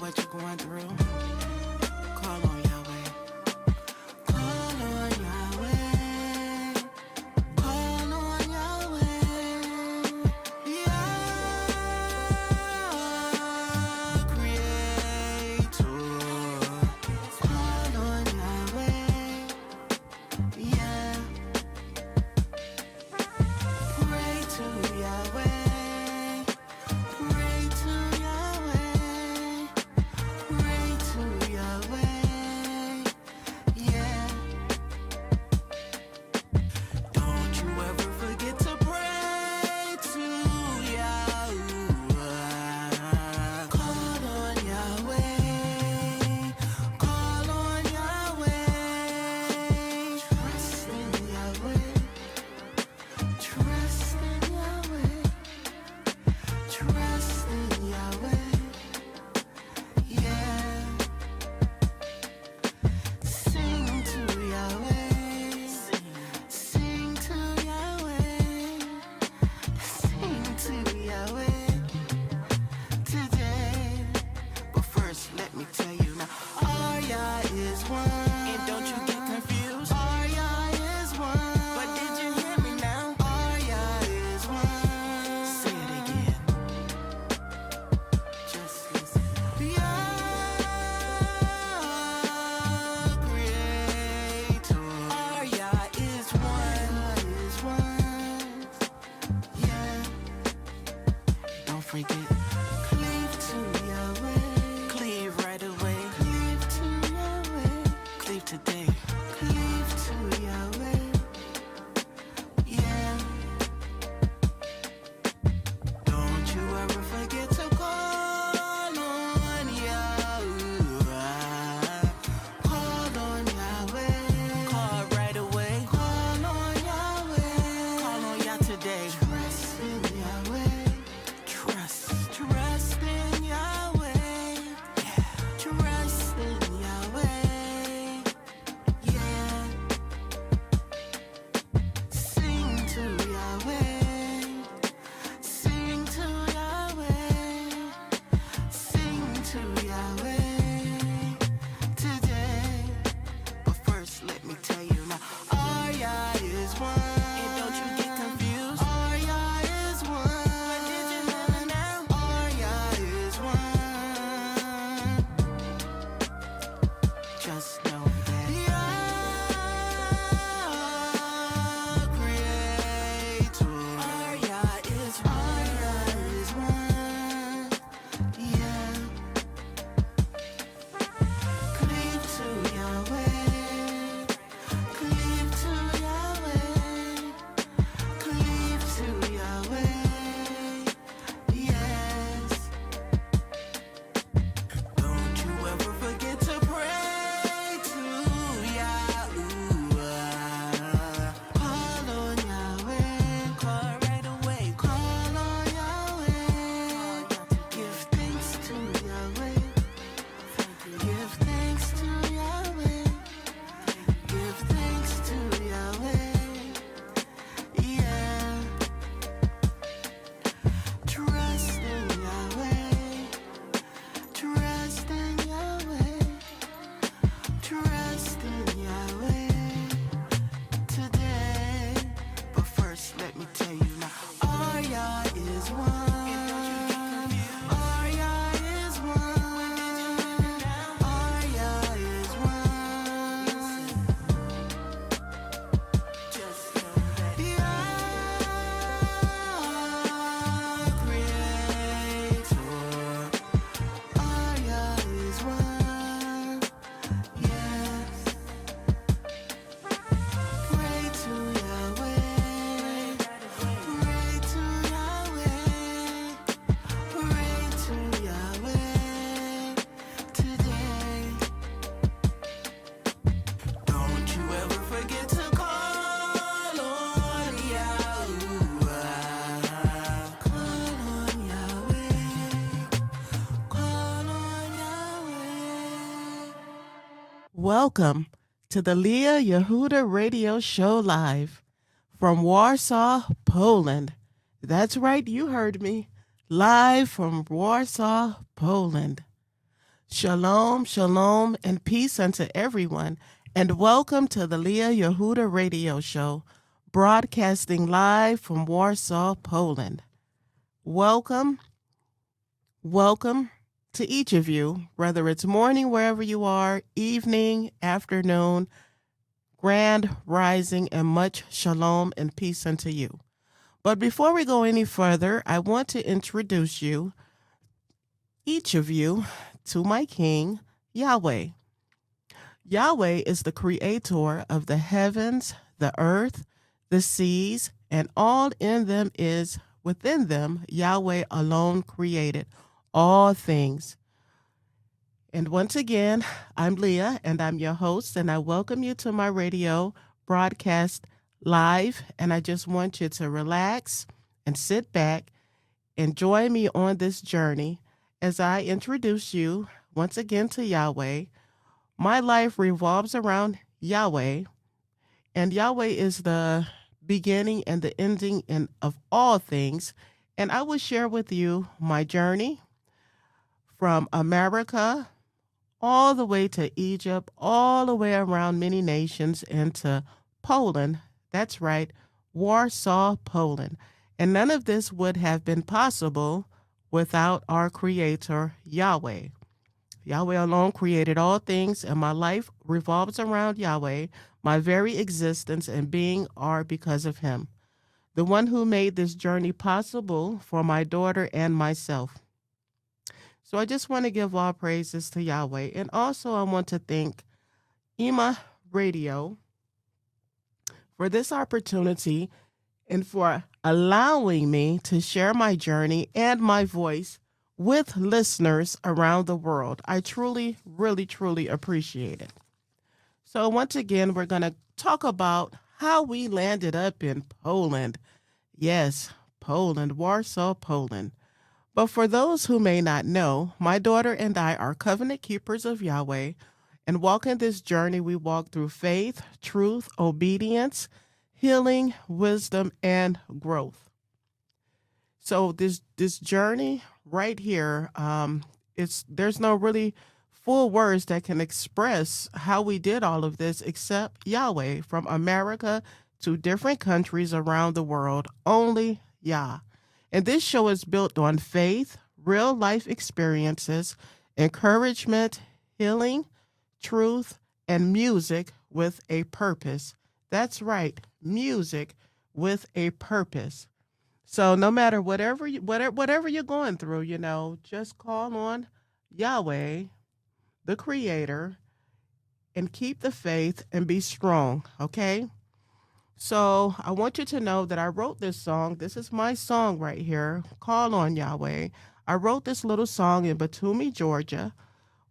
what you're going through, call on Yahweh. Call on Yahweh. Call on Yahweh. Yeah, Creator. Call on Yahweh. Yeah. Pray to Yahweh. Pray to Yahweh. Pray to Yahweh. Yeah. Don't you ever forget to pray to Yahudah. Call on Yahweh. Call on Yahweh. Trust in Yahweh. Trust in Yahweh. Trust in Yahweh. Yeah. Sing to Yahweh. Sing to Yahweh. Sing to Yahweh today. But first, let me tell you now, our Yah is one. And don't you get confused. Our Yah is one. But did you hear me now? Our Yah is one. Say it again. Just listen. Yah, Creator. Our Yah is one. Is one. Yeah. Don't forget. Cleave to Yahweh. Cleave right away. Cleave to Yahweh. Cleave today. Cleave to Yahweh. Yeah. Don't you ever forget to call on Yahudah. Call on Yahweh. Call right away. Call on Yahweh. Call on Yah today. Trust in Yahweh. Trust in Yahweh. Yeah. Trust in Yahweh. Yeah. Sing to Yahweh. Sing to Yahweh. Sing to Yahweh today. But first, let me tell you now, our Yah is one. And don't you get confused. Our Yah is one. But did you hear me now? Our Yah is one. Just know that Yah, Creator. Our Yah is one. Yeah. Cleave to Yahweh. Cleave to Yahweh. Cleave to Yahweh. Yes. Don't you ever forget to pray to Yahudah. Call on Yahweh. Call right away. Call on Yahweh. Give thanks to Yahweh. Give thanks to Yahweh. Give thanks to Yahweh. Yeah. Trust in Yahweh. Trust in Yahweh. Trust in Yahweh today. But first, let me tell you now, our Yah is one. Our Yah is one. Our Yah is one. Just know that Yah, Creator. Our Yah is one. Yes. Pray to Yahweh. Pray to Yahweh. Pray to Yahweh today. Don't you ever forget to call on Yahudah. Call on Yahweh. Call on Yahweh. Welcome to the Yahudah Radio Show live from Warsaw, Poland. That's right, you heard me. Live from Warsaw, Poland. Shalom, shalom, and peace unto everyone, and welcome to the Yahudah Radio Show, broadcasting live from Warsaw, Poland. Welcome, welcome to each of you, whether it's morning wherever you are, evening, afternoon, grand rising, and much shalom and peace unto you. But before we go any further, I want to introduce you, each of you, to my King, Yahweh. Yahweh is the creator of the heavens, the earth, the seas, and all in them is within them. Yahweh alone created all things. And once again, I'm Leah, and I'm your host, and I welcome you to my radio broadcast live. And I just want you to relax and sit back and join me on this journey as I introduce you once again to Yahweh. My life revolves around Yahweh, and Yahweh is the beginning and the ending of all things. And I will share with you my journey from America all the way to Egypt, all the way around many nations, and to Poland. That's right, Warsaw, Poland. And none of this would have been possible without our Creator, Yahweh. Yahweh alone created all things, and my life revolves around Yahweh. My very existence and being are because of Him, the one who made this journey possible for my daughter and myself. So I just want to give all praises to Yahweh. And also I want to thank IMI Radio for this opportunity and for allowing me to share my journey and my voice with listeners around the world. I truly, really, truly appreciate it. So once again, we're going to talk about how we landed up in Poland. Yes, Poland, Warsaw, Poland. But for those who may not know, my daughter and I are covenant keepers of Yahweh, and walking this journey, we walk through faith, truth, obedience, healing, wisdom, and growth. So this journey right here, there's no really full words that can express how we did all of this except Yahweh. From America to different countries around the world, only Yah. And this show is built on faith, real life experiences, encouragement, healing, truth, and music with a purpose. That's right, music with a purpose. So no matter whatever you're going through, just call on Yahweh, the Creator, and keep the faith and be strong, okay? So I want you to know that I wrote this song. This is my song right here, Call on Yahweh. I wrote this little song in Batumi, Georgia,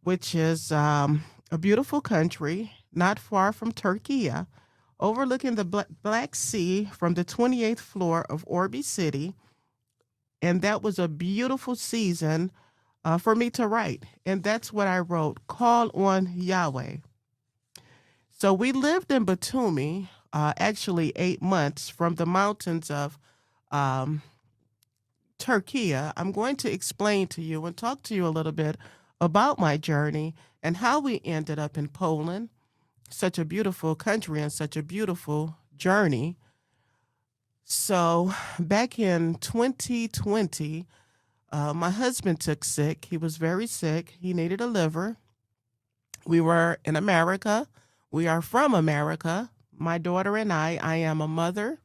which is a beautiful country not far from Turkey, overlooking the Black Sea from the 28th floor of Orby City. And that was a beautiful season for me to write. And that's what I wrote, Call on Yahweh. So we lived in Batumi, actually 8 months from the mountains of Turkey. I'm going to explain to you and talk to you a little bit about my journey and how we ended up in Poland, such a beautiful country and such a beautiful journey. So back in 2020, my husband took sick. He was very sick. He needed a liver. We were in America. We are from America. My daughter and I am a mother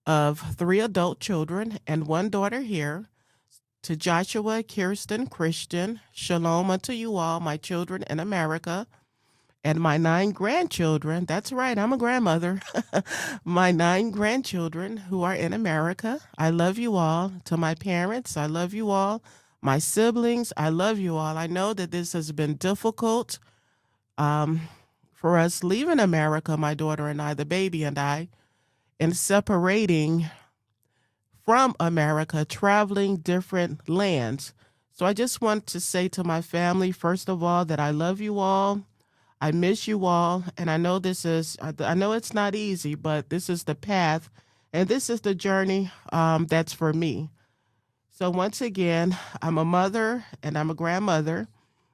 of 3 adult children and 1 daughter here. To Joshua, Kirsten, Christian, shalom unto you all, my children in America, and my 9 grandchildren. That's right, I'm a grandmother. My 9 grandchildren who are in America. I love you all. To my parents, I love you all. My siblings, I love you all. I know that this has been difficult for us leaving America, my daughter and I, the baby and I, and separating from America, traveling different lands. So I just want to say to my family, first of all, that I love you all. I miss you all. And I know I know it's not easy, but this is the path and this is the journey that's for me. So once again, I'm a mother and I'm a grandmother.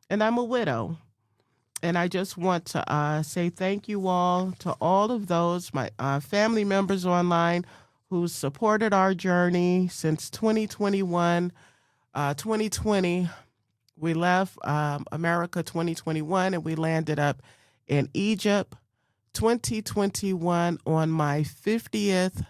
and I'm a widow. And I just want to say thank you all to all of those, my family members online who supported our journey since 2021. 2020, we left America 2021 and we landed up in Egypt 2021 on my 50th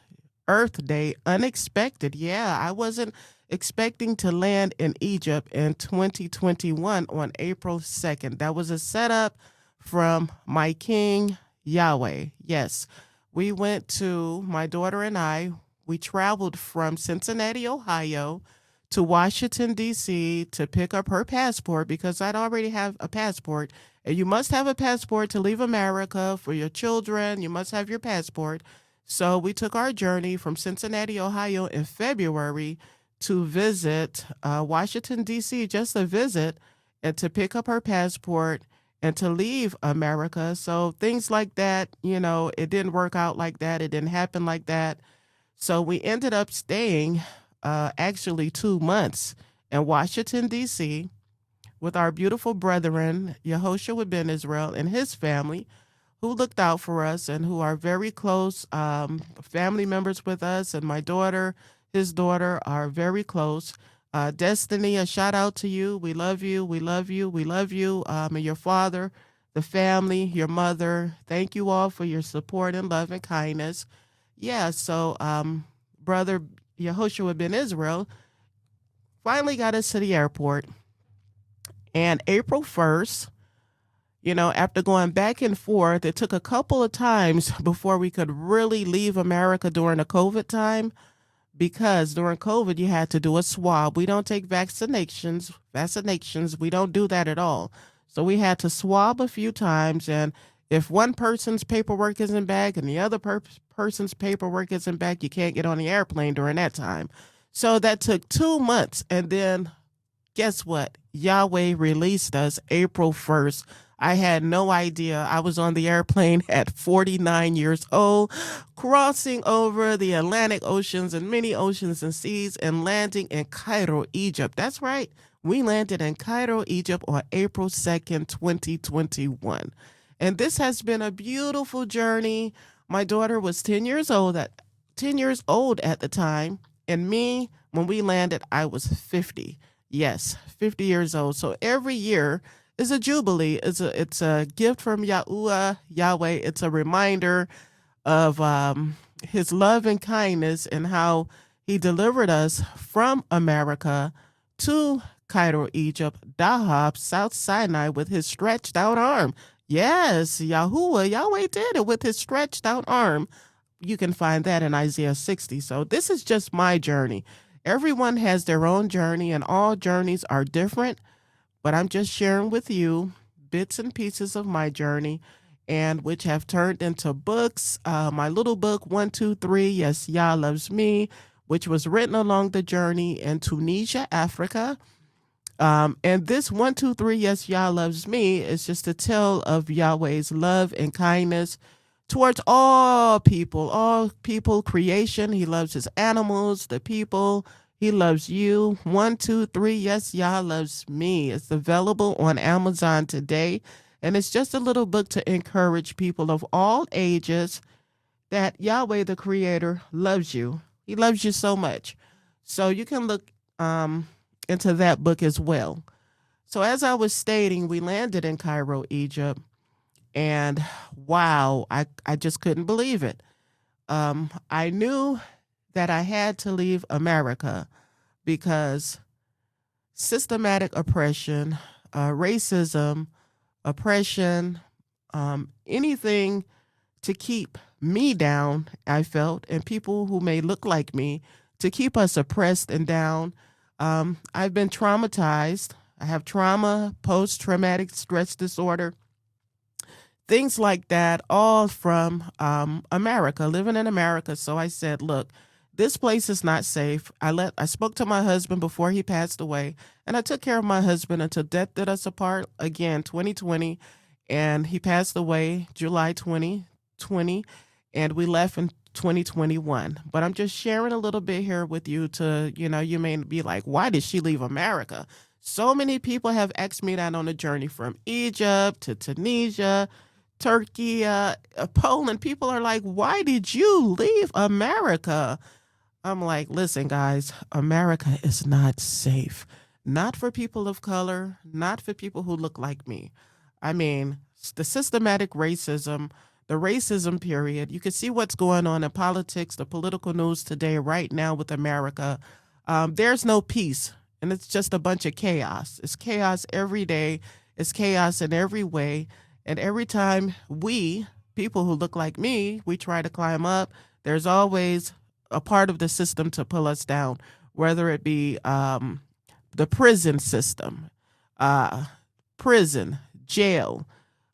Earth Day. Unexpected. Yeah, I wasn't expecting to land in Egypt in 2021 on April 2nd. That was a setup from my King Yahweh. Yes, we went to, my daughter and I, we traveled from Cincinnati, Ohio to Washington, D.C. to pick up her passport because I'd already have a passport. And you must have a passport to leave America for your children. You must have your passport. So we took our journey from Cincinnati, Ohio in February to visit Washington, D.C., just a visit, and to pick up her passport and to leave America. So things like that, it didn't work out like that. It didn't happen like that. So we ended up staying actually 2 months in Washington, D.C., with our beautiful brethren, Yahudah ben Israel and his family, who looked out for us and who are very close family members with us. And my daughter, his daughter, are very close. Destiny, a shout out to you. We love you. We love you. We love you. And your father, the family, your mother. Thank you all for your support and love and kindness. Yeah, so brother Yahudah ben Israel finally got us to the airport. And April 1st, after going back and forth, it took a couple of times before we could really leave America during the COVID time, because during COVID, you had to do a swab. We don't take vaccinations. We don't do that at all. So we had to swab a few times. And if one person's paperwork isn't back and the other person's paperwork isn't back, you can't get on the airplane during that time. So that took 2 months. And then guess what? Yahweh released us April 1st. I had no idea. I was on the airplane at 49 years old, crossing over the Atlantic Oceans and many oceans and seas and landing in Cairo, Egypt. That's right. We landed in Cairo, Egypt on April 2nd, 2021. And this has been a beautiful journey. My daughter was 10 years old at the time. And me, when we landed, I was 50. Yes, 50 years old. So every year is a jubilee. It's a gift from Yahudah, Yahweh. It's a reminder of his love and kindness and how he delivered us from America to Cairo, Egypt, Dahab, South Sinai with his stretched out arm. Yes, Yahudah, Yahweh did it with his stretched out arm. You can find that in Isaiah 60. So this is just my journey. Everyone has their own journey, and all journeys are different, but I'm just sharing with you bits and pieces of my journey, and which have turned into books. My little book, 123, Yes, Yah Loves Me, which was written along the journey in Tunisia, Africa. And this 123, Yes, Yah Loves Me is just a tale of Yahweh's love and kindness towards all people, creation. He loves his animals, the people. He loves you. 123, Yes, Yah Loves Me. It's available on Amazon today. And it's just a little book to encourage people of all ages that Yahweh, the Creator, loves you. He loves you so much. So you can look into that book as well. So as I was stating, we landed in Cairo, Egypt. And wow, I just couldn't believe it. I knew that I had to leave America because systematic oppression, racism, oppression, anything to keep me down, I felt, and people who may look like me, to keep us oppressed and down. I've been traumatized. I have trauma, post-traumatic stress disorder, things like that, all from America, living in America. So I said, look, this place is not safe. I spoke to my husband before he passed away, and I took care of my husband until death did us apart, again, 2020, and he passed away July 2020, and we left in 2021. But I'm just sharing a little bit here with you to, you may be like, why did she leave America? So many people have asked me that on a journey from Egypt to Tunisia, Turkey, Poland. People are like, why did you leave America? I'm like, listen, guys, America is not safe. Not for people of color, not for people who look like me. I mean, the systematic racism, the racism period, you can see what's going on in politics, the political news today, right now with America. There's no peace, and it's just a bunch of chaos. It's chaos every day, it's chaos in every way. And every time we, people who look like me, we try to climb up, there's always a part of the system to pull us down, whether it be the prison system, uh, prison, jail,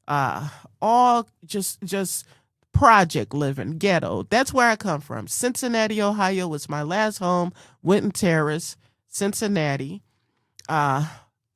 uh, all just project living, ghetto. That's where I come from. Cincinnati, Ohio was my last home. Winton Terrace, Cincinnati, uh,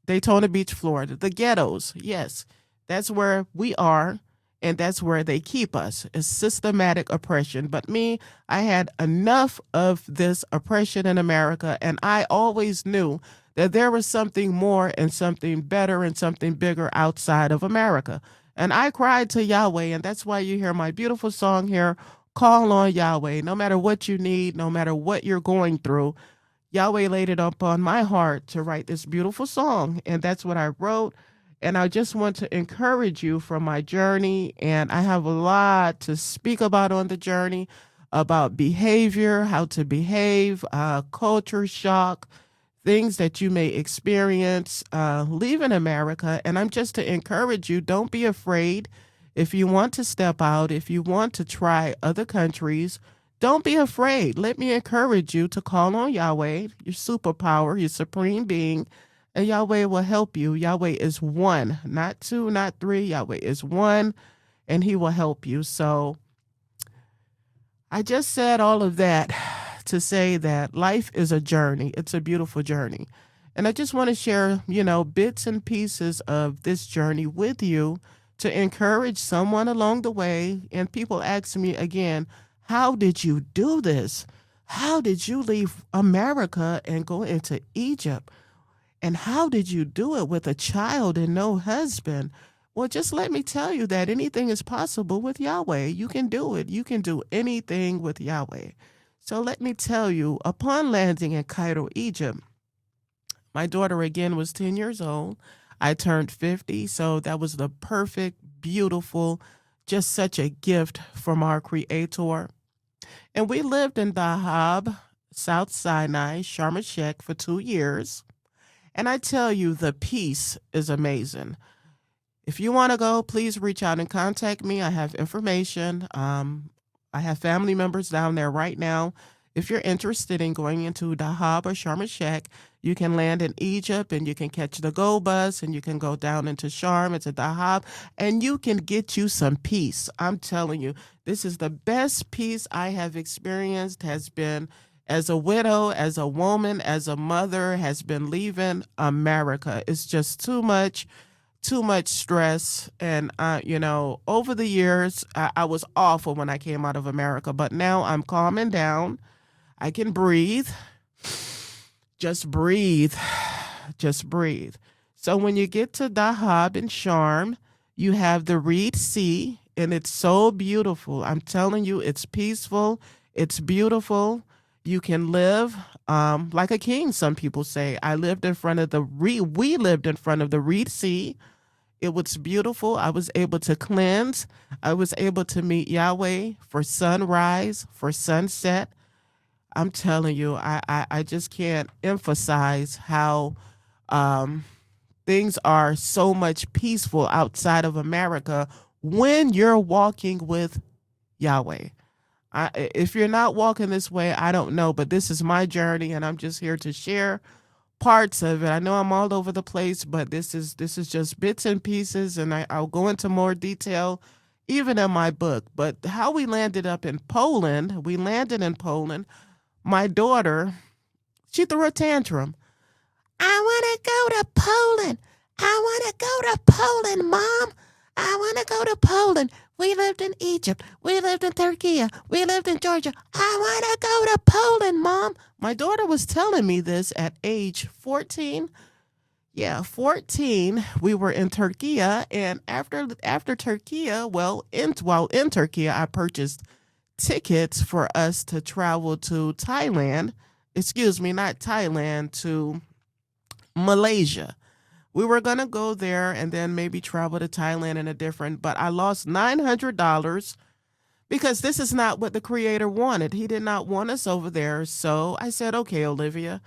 Daytona Beach, Florida. The ghettos, yes, that's where we are. And that's where they keep us, is systematic oppression. But me, I had enough of this oppression in America, and I always knew that there was something more and something better and something bigger outside of America. And I cried to Yahweh, and that's why you hear my beautiful song here, Call on Yahweh. No matter what you need, no matter what you're going through, Yahweh laid it up on my heart to write this beautiful song, and that's what I wrote. And I just want to encourage you from my journey. And I have a lot to speak about on the journey, about behavior, how to behave, culture shock, things that you may experience leaving America. And I'm just to encourage you, don't be afraid. If you want to step out, if you want to try other countries, don't be afraid. Let me encourage you to call on Yahweh, your superpower, your supreme being, and Yahweh will help you. Yahweh is one, not two, not three. Yahweh is one, and he will help you. So I just said all of that to say that life is a journey. It's a beautiful journey. And I just want to share, bits and pieces of this journey with you to encourage someone along the way. And people ask me again, how did you do this? How did you leave America and go into Egypt? And how did you do it with a child and no husband? Well, just let me tell you that anything is possible with Yahweh. You can do it. You can do anything with Yahweh. So let me tell you, upon landing in Cairo, Egypt, my daughter again was 10 years old. I turned 50, so that was the perfect, beautiful, just such a gift from our Creator. And we lived in Dahab, South Sinai, Sharm el-Sheikh for 2 years. And I tell you, the peace is amazing. If you want to go, please reach out and contact me. I have information. I have family members down there right now. If you're interested in going into Dahab or Sharm el-Sheikh, you can land in Egypt and you can catch the Go bus and you can go down into Sharm, into Dahab, and you can get you some peace. I'm telling you, this is the best peace I have experienced, has been as a widow, as a woman, as a mother, has been leaving America. It's just too much stress. And, over the years, I was awful when I came out of America, but now I'm calming down. I can breathe. Just breathe. Just breathe. So when you get to Dahab and Sharm, you have the Reed Sea, and it's so beautiful. I'm telling you, it's peaceful. It's beautiful. You can live like a king, some people say. We lived in front of the Reed Sea. It was beautiful. I was able to cleanse. I was able to meet Yahweh for sunrise, for sunset. I'm telling you, I just can't emphasize how things are so much peaceful outside of America when you're walking with Yahweh. If you're not walking this way, I don't know, but this is my journey, and I'm just here to share parts of it. I know I'm all over the place, but this is just bits and pieces, and I'll go into more detail even in my book. But how we landed up in Poland, my daughter, she threw a tantrum. I want to go to Poland. I want to go to Poland, Mom. I want to go to Poland. We lived in Egypt. We lived in Turkey. We lived in Georgia. I want to go to Poland, Mom. My daughter was telling me this at age 14. Yeah, 14, we were in Turkey, and after Turkey, while in Turkey, I purchased tickets for us to travel to Thailand. Excuse me, not Thailand, to Malaysia. We were going to go there and then maybe travel to Thailand in a different, but I lost $900 because this is not what the creator wanted. He did not want us over there. So I said, okay, Olivia,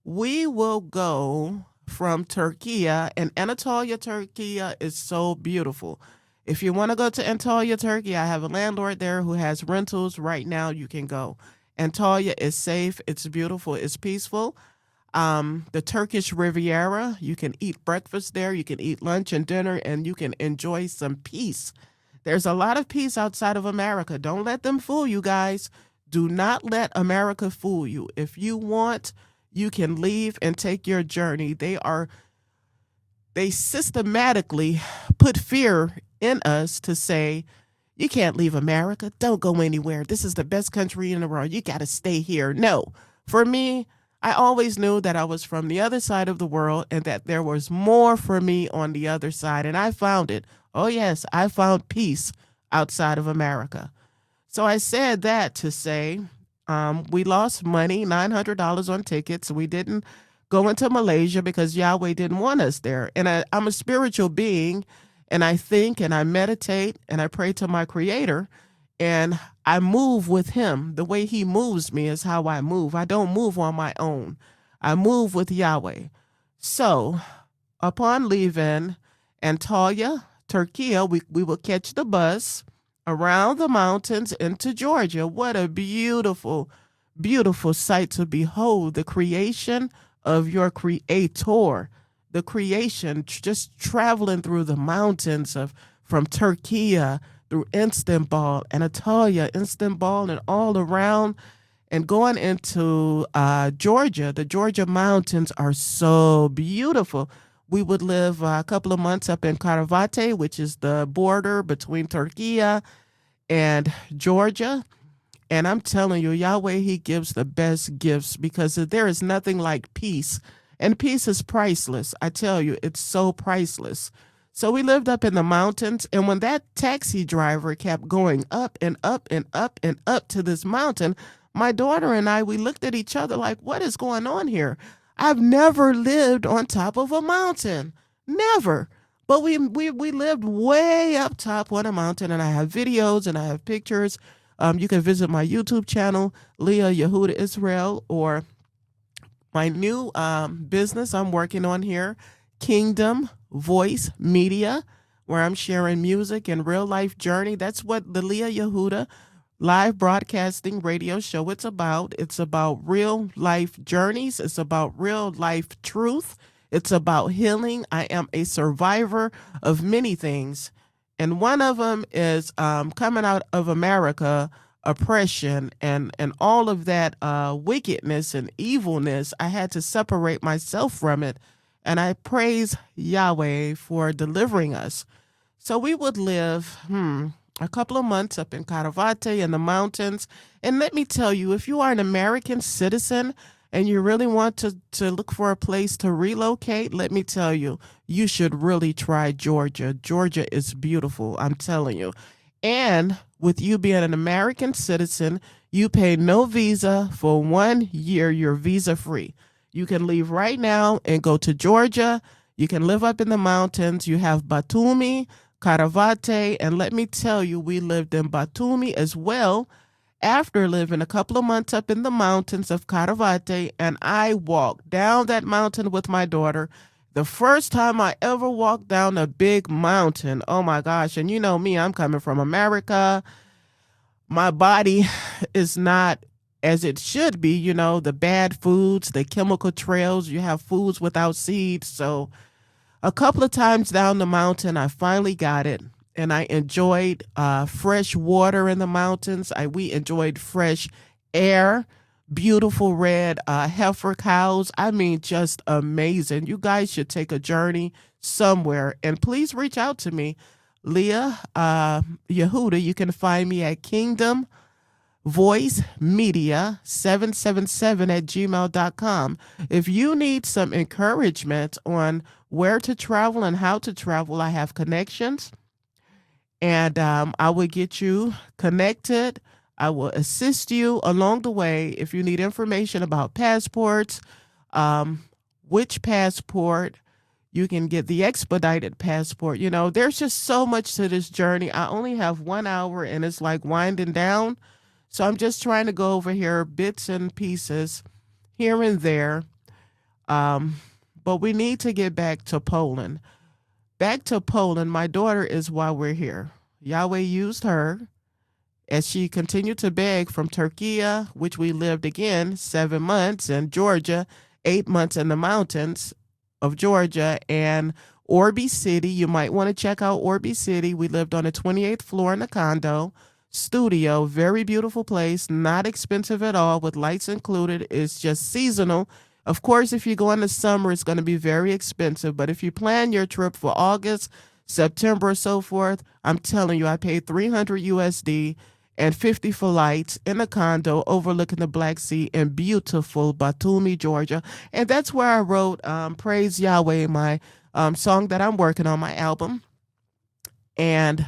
we will go from Turkey, and Anatolia, Turkey is so beautiful. If you want to go to Antalya, Turkey, I have a landlord there who has rentals right now. You can go. Antalya is safe. It's beautiful. It's peaceful. The Turkish Riviera, you can eat breakfast there. You can eat lunch and dinner, and you can enjoy some peace. There's a lot of peace outside of America. Don't let them fool you guys. Do not let America fool you. If you want, you can leave and take your journey. They systematically put fear in us to say, you can't leave America. Don't go anywhere. This is the best country in the world. You got to stay here. No. For me, I always knew that I was from the other side of the world and that there was more for me on the other side. And I found it. Oh, yes, I found peace outside of America. So I said that to say we lost money, $900 on tickets. We didn't go into Malaysia because Yahweh didn't want us there. And I'm a spiritual being, and I think and I meditate and I pray to my creator, and I move with him. The way he moves me is how I move. I don't move on my own. I move with Yahweh. So upon leaving Antalya, Turkey, we will catch the bus around the mountains into Georgia. What a beautiful, beautiful sight to behold. The creation of your creator, the creation just traveling through the mountains from Turkey through Istanbul, Anatolia, Istanbul, and all around, and going into Georgia. The Georgia mountains are so beautiful. We would live a couple of months up in Karavate, which is the border between Turkey and Georgia. And I'm telling you, Yahweh, he gives the best gifts because there is nothing like peace. And peace is priceless. I tell you, it's so priceless. So we lived up in the mountains. And when that taxi driver kept going up and up and up and up to this mountain, my daughter and I, we looked at each other like, what is going on here? I've never lived on top of a mountain. Never. But we lived way up top on a mountain, and I have videos and I have pictures. You can visit my YouTube channel, Leah Yahudah Israel, or my new business I'm working on here, Kingdom Voice Media, where I'm sharing music and real life journey. That's what the Leah Yahudah live broadcasting radio show it's about. It's about real life journeys. It's about real life truth. It's about healing. I am a survivor of many things. And one of them is coming out of America, oppression and all of that wickedness and evilness. I had to separate myself from it. And I praise Yahweh for delivering us. So we would live a couple of months up in Karavate in the mountains. And let me tell you, if you are an American citizen and you really want to look for a place to relocate, let me tell you, you should really try Georgia. Georgia is beautiful, I'm telling you. And with you being an American citizen, you pay no visa for 1 year. You're visa free. You can leave right now and go to Georgia. You can live up in the mountains. You have Batumi, Karavate, and let me tell you, we lived in Batumi as well after living a couple of months up in the mountains of Karavate, and I walked down that mountain with my daughter. The first time I ever walked down a big mountain. Oh my gosh. And you know me, I'm coming from America. My body is not as it should be, you know, the bad foods, the chemical trails, you have foods without seeds. So a couple of times down the mountain, I finally got it. And I enjoyed fresh water in the mountains. We enjoyed fresh air, beautiful red heifer cows. I mean, just amazing. You guys should take a journey somewhere. And please reach out to me, Leah Yahudah. You can find me at Kingdom voicemedia777@gmail.com. If you need some encouragement on where to travel and how to travel, I have connections, and I will get you connected. I will assist you along the way if you need information about passports, um, which passport. You can get the expedited passport. You know, there's just so much to this journey. I only have 1 hour and it's like winding down. So I'm just trying to go over here, bits and pieces here and there. Um, but we need to get back to Poland. Back to Poland, my daughter is why we're here. Yahweh used her as she continued to beg from Turkey, which we lived again 7 months, and Georgia, 8 months in the mountains of Georgia, and Orby City. You might want to check out Orby City. We lived on the 28th floor in a condo studio. Very beautiful place, not expensive at all, with lights included. It's just seasonal. Of course, if you go in the summer, it's going to be very expensive. But if you plan your trip for August, September, so forth, I'm telling you, I paid 300 USD and 50 for lights in a condo overlooking the Black Sea in beautiful Batumi, Georgia. And that's where I wrote Praise Yahweh, my song that I'm working on, my album. And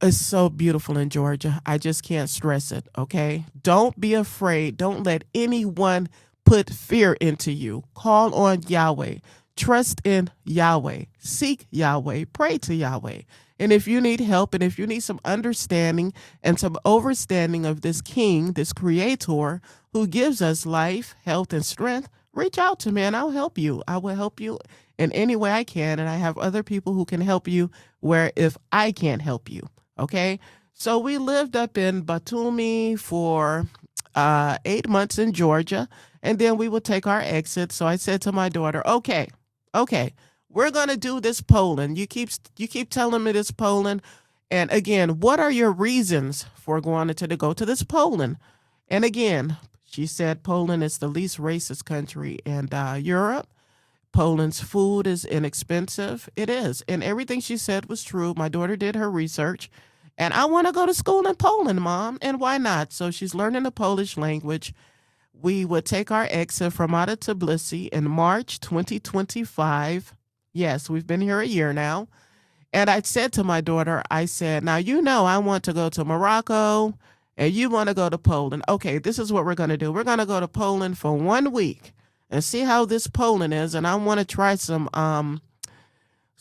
it's so beautiful in Georgia. I just can't stress it, okay? Don't be afraid. Don't let anyone put fear into you. Call on Yahweh. Trust in Yahweh. Seek Yahweh. Pray to Yahweh. And if you need help and if you need some understanding and some overstanding of this King, this Creator who gives us life, health, and strength, reach out to me and I'll help you. I will help you in any way I can. And I have other people who can help you where if I can't help you. Okay. So we lived up in Batumi for 8 months in Georgia, and then we would take our exit. So I said to my daughter, okay, we're going to do this Poland. You keep telling me this Poland. And again, what are your reasons for going to go to this Poland? And again, she said Poland is the least racist country in Europe. Poland's food is inexpensive. It is. And everything she said was true. My daughter did her research. And I want to go to school in Poland, Mom. And why not? So she's learning the Polish language. We would take our exit from out of Tbilisi in March 2025. Yes, we've been here a year now. And I said to my daughter, I said, now, you know, I want to go to Morocco and you want to go to Poland. Okay, this is what we're going to do. We're going to go to Poland for 1 week and see how this Poland is. And I want to try some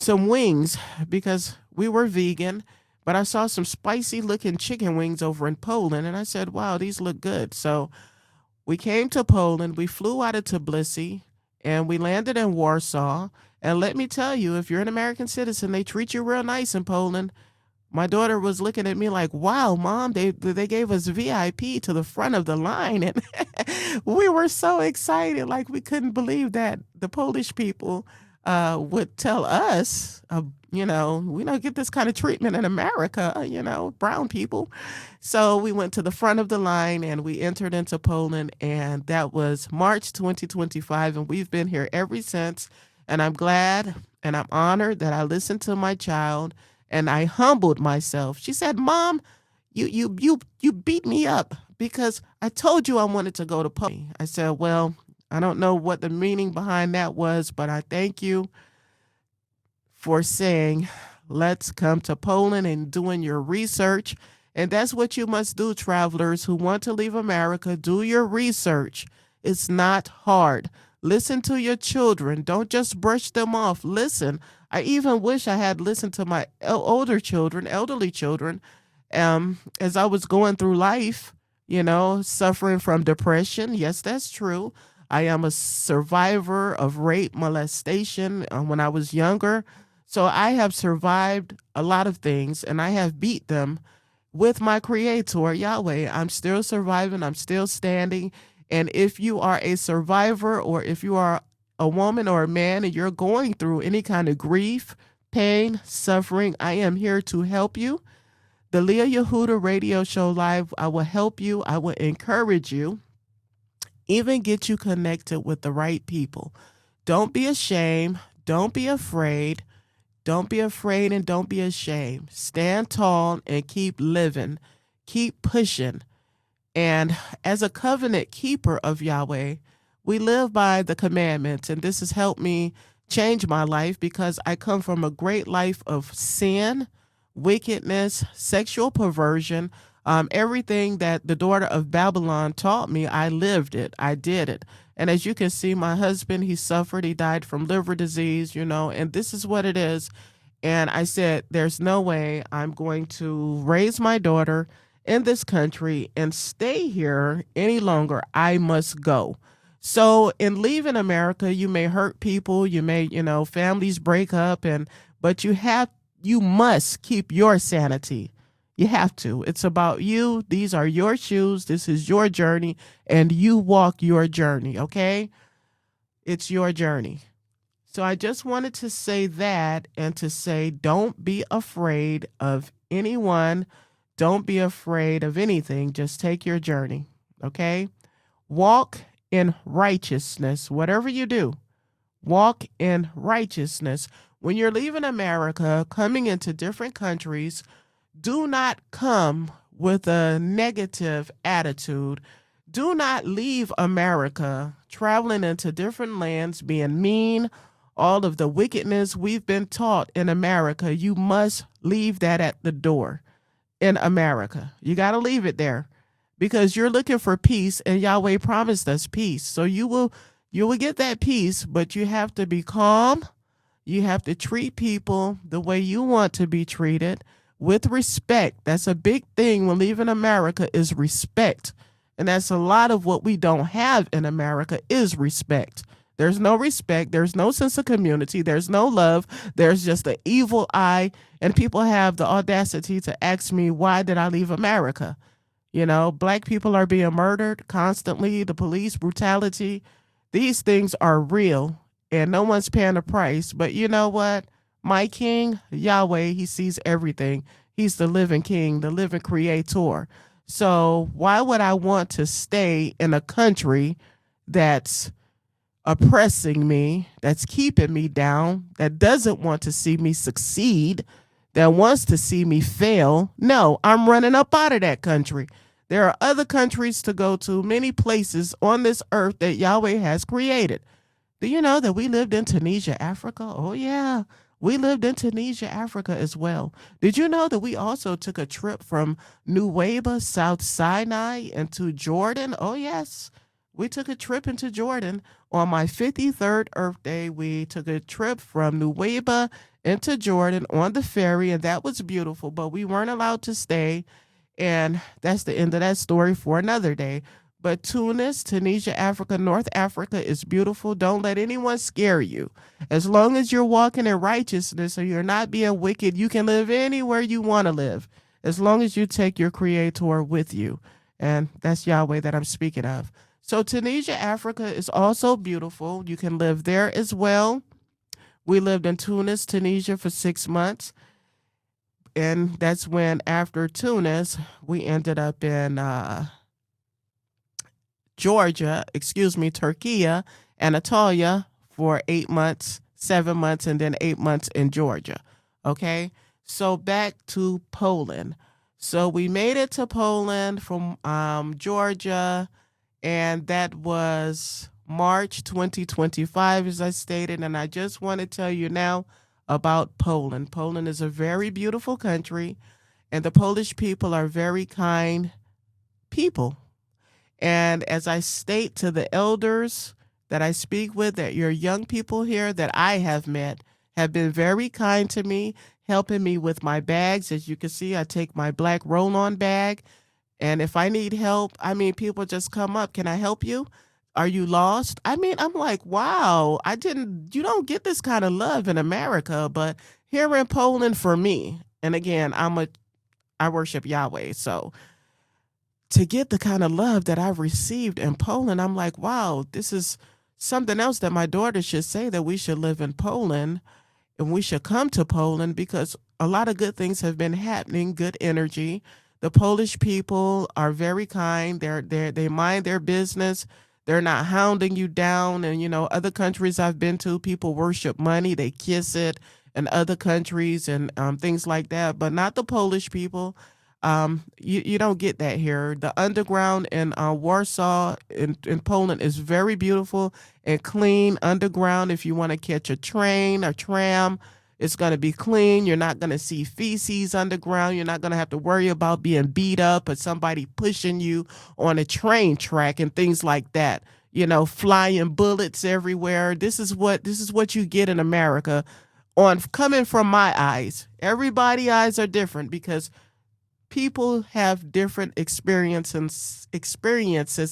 wings because we were vegan, but I saw some spicy looking chicken wings over in Poland. And I said, wow, these look good. So we came to Poland. We flew out of Tbilisi and we landed in Warsaw. And let me tell you, if you're an American citizen, they treat you real nice in Poland. My daughter was looking at me like, wow, Mom, they gave us VIP to the front of the line. And we were so excited. Like, we couldn't believe that the Polish people would tell us, we don't get this kind of treatment in America, brown people. So we went to the front of the line and we entered into Poland. And that was March 2025. And we've been here ever since. And I'm glad and I'm honored that I listened to my child and I humbled myself. She said, Mom, you beat me up because I told you I wanted to go to Poland. I said, well, I don't know what the meaning behind that was, but I thank you for saying, let's come to Poland and doing your research. And that's what you must do, travelers who want to leave America. Do your research. It's not hard. Listen to your children. Don't just brush them off. Listen. I even wish I had listened to my elderly children, as I was going through life, suffering from depression. Yes, that's true. I am a survivor of rape, molestation when I was younger. So I have survived a lot of things and I have beat them with my Creator, Yahweh. I'm still surviving. I'm still standing. And if you are a survivor or if you are a woman or a man and you're going through any kind of grief, pain, suffering, I am here to help you. The Yahudah Radio Show Live, I will help you. I will encourage you, even get you connected with the right people. Don't be ashamed. Don't be afraid. Don't be afraid and don't be ashamed. Stand tall and keep living. Keep pushing. And as a covenant keeper of Yahweh, we live by the commandments. And this has helped me change my life because I come from a great life of sin, wickedness, sexual perversion. Everything that the daughter of Babylon taught me, I lived it. I did it. And as you can see, my husband, he suffered. He died from liver disease, and this is what it is. And I said, there's no way I'm going to raise my daughter in this country and stay here any longer. I must go. So in leaving America, you may hurt people, you may, families break up, but you must keep your sanity. You have to. It's about you. These are your shoes. This is your journey, and you walk your journey, okay? It's your journey. So I just wanted to say that and to say, don't be afraid of anyone. Don't be afraid of anything. Just take your journey, okay? Walk in righteousness. Whatever you do, walk in righteousness. When you're leaving America, coming into different countries, do not come with a negative attitude. Do not leave America traveling into different lands, being mean, all of the wickedness we've been taught in America. You must leave that at the door in America. You got to leave it there because you're looking for peace, and Yahweh promised us peace. So you will get that peace, but you have to be calm. You have to treat people the way you want to be treated, with respect. That's a big thing when leaving America, is respect. And that's a lot of what we don't have in America is respect. There's no respect. There's no sense of community. There's no love. There's just an evil eye. And people have the audacity to ask me, why did I leave America? Black people are being murdered constantly. The police brutality. These things are real, and no one's paying a price. But you know what? My King, Yahweh, he sees everything. He's the living King, the living creator. So why would I want to stay in a country that's oppressing me, that's keeping me down, that doesn't want to see me succeed, that wants to see me fail? No, I'm running up out of that country. There are other countries to go to, many places on this earth that Yahweh has created. Do you know that we lived in Tunisia, Africa? Oh, yeah. We lived in Tunisia, Africa as well. Did you know that we also took a trip from Nuweiba, South Sinai, into Jordan? Oh, yes. We took a trip into Jordan. On my 53rd Earth Day, we took a trip from Nuweiba into Jordan on the ferry, and that was beautiful, but we weren't allowed to stay, and that's the end of that story for another day. But Tunis, Tunisia, Africa, North Africa is beautiful. Don't let anyone scare you. As long as you're walking in righteousness and you're not being wicked, you can live anywhere you want to live, as long as you take your Creator with you. And that's Yahweh that I'm speaking of. So Tunisia, Africa is also beautiful. You can live there as well. We lived in Tunis, Tunisia for 6 months. And that's when, after Tunis, we ended up in Turkey, Anatolia for 8 months, 7 months, and then 8 months in Georgia. Okay, so back to Poland. So we made it to Poland from Georgia, and that was March 2025, as I stated. And I just want to tell you now about Poland. Poland is a very beautiful country, and the Polish people are very kind people. And as I state to the elders that I speak with, that your young people here that I have met have been very kind to me, helping me with my bags. As you can see, I take my black roll-on bag. And if I need help, people just come up. Can I help you? Are you lost? I'm like, wow, you don't get this kind of love in America, but here in Poland for me. And again, I worship Yahweh. So to get the kind of love that I've received in Poland, I'm like, wow, this is something else that my daughter should say, that we should live in Poland and we should come to Poland, because a lot of good things have been happening, good energy. The Polish people are very kind. They mind their business. They're not hounding you down. And, other countries I've been to, people worship money. They kiss it in other countries and things like that, but not the Polish people. You don't get that here. The underground in Warsaw in Poland is very beautiful and clean underground. If you want to catch a train or tram, it's going to be clean. You're not going to see feces underground. You're not going to have to worry about being beat up or somebody pushing you on a train track and things like that. You know, flying bullets everywhere. This is what you get in America. On coming from my eyes, everybody's eyes are different because people have different experiences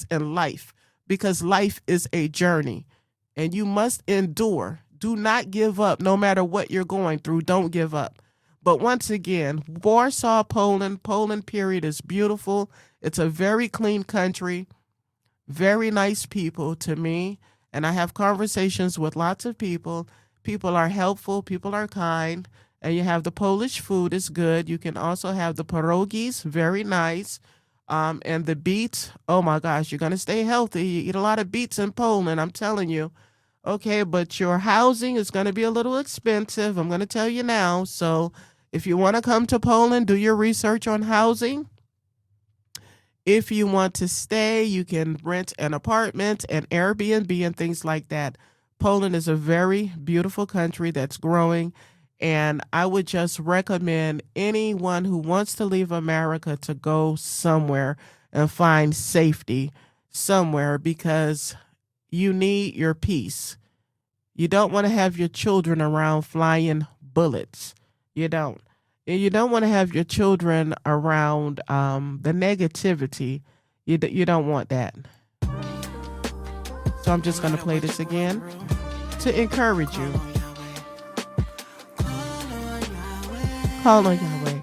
in life because life is a journey and you must endure. Do not give up no matter what you're going through. Don't give up. But once again, Warsaw, Poland period is beautiful. It's a very clean country, very nice people to me. And I have conversations with lots of people. People are helpful. People are kind. And you have the Polish food is good. You can also have the pierogies, very nice. And the beets, oh my gosh, you're going to stay healthy. You eat a lot of beets in Poland, I'm telling you. Okay, but your housing is going to be a little expensive. I'm going to tell you now. So if you want to come to Poland, do your research on housing. If you want to stay, you can rent an apartment and Airbnb and things like that. Poland is a very beautiful country that's growing. And I would just recommend anyone who wants to leave America to go somewhere and find safety somewhere because you need your peace. You don't want to have your children around flying bullets. You don't. And you don't want to have your children around the negativity. You don't want that. So I'm just going to play this again to encourage you. Call on Yahweh.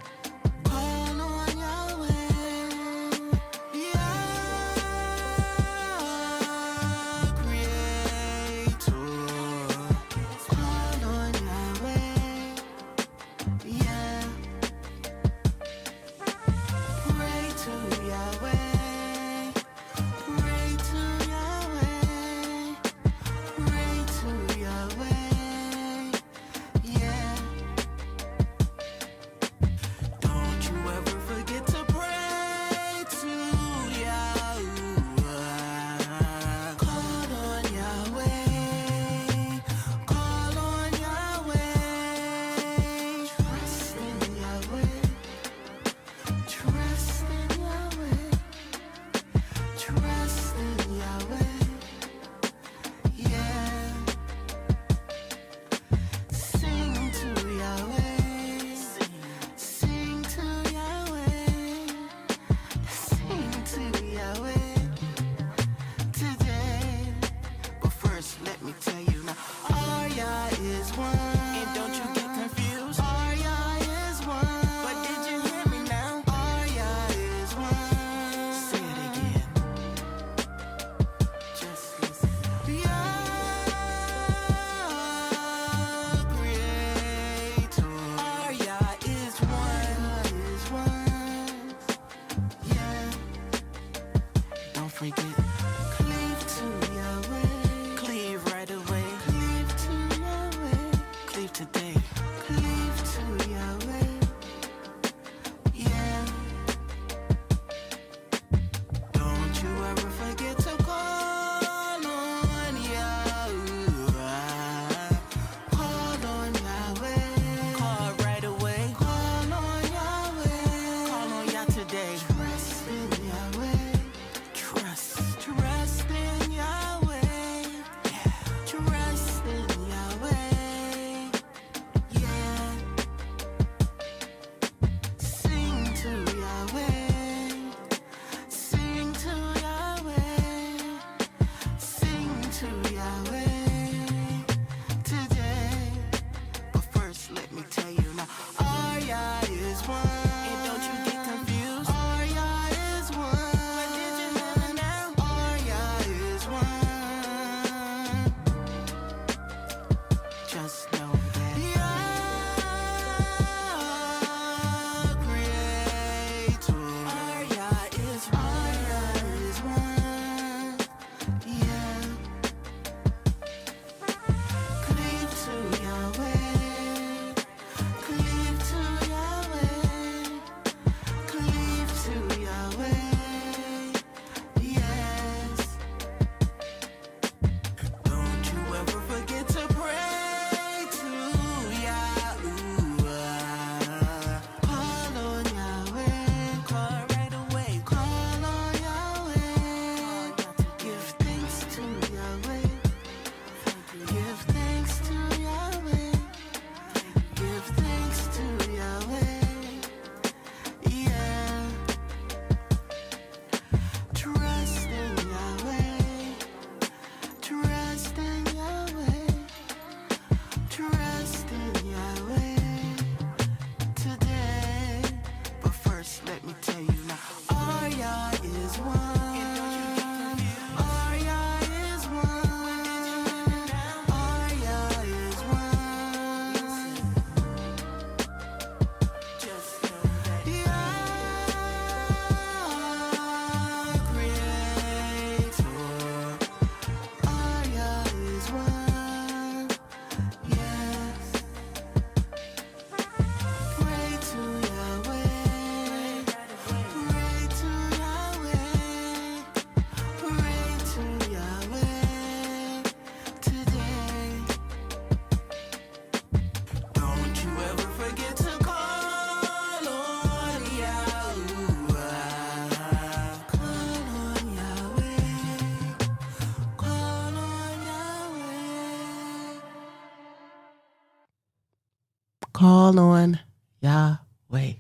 Call on Yahweh.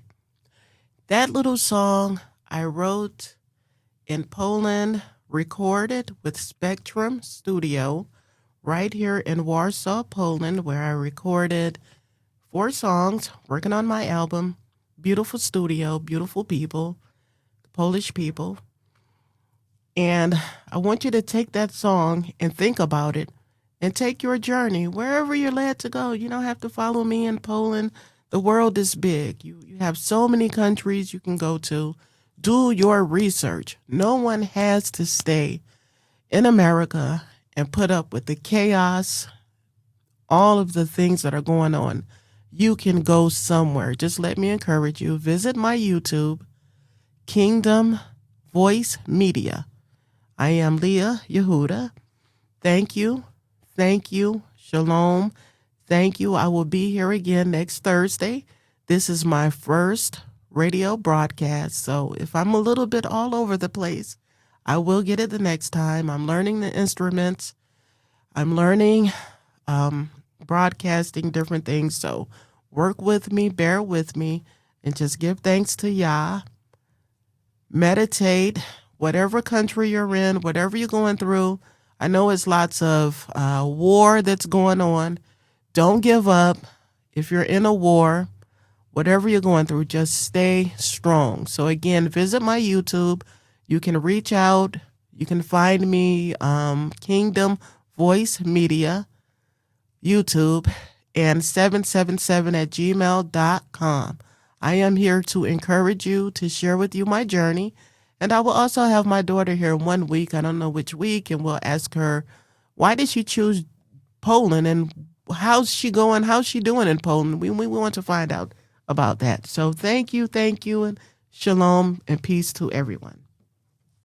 That little song I wrote in Poland, recorded with Spectrum Studio right here in Warsaw, Poland, where I recorded 4 songs, working on my album. Beautiful studio, beautiful people, Polish people. And I want you to take that song and think about it and take your journey wherever you're led to go. You don't have to follow me in Poland. The world is big. You have so many countries you can go to. Do your research. No one has to stay in America and put up with the chaos, all of the things that are going on. You can go somewhere. Just let me encourage you. Visit my YouTube, Kingdom Voice Media. I am Leah Yahudah. Thank you. Thank you. Shalom. Thank you. I will be here again next Thursday. This is my first radio broadcast, so if I'm a little bit all over the place, I will get it the next time. I'm learning the instruments. I'm learning broadcasting different things, so work with me, bear with me, and just give thanks to Yah. Meditate, whatever country you're in, whatever you're going through. I know it's lots of war that's going on. Don't give up. If you're in a war, whatever you're going through, just stay strong. So again, visit my YouTube. You can reach out. You can find me, Kingdom Voice Media, YouTube, and 777@gmail.com. I am here to encourage you, to share with you my journey. And I will also have my daughter here 1 week. I don't know which week. And we'll ask her, why did she choose Poland? And how's she going? How's she doing in Poland? We want to find out about that. So thank you, and shalom and peace to everyone.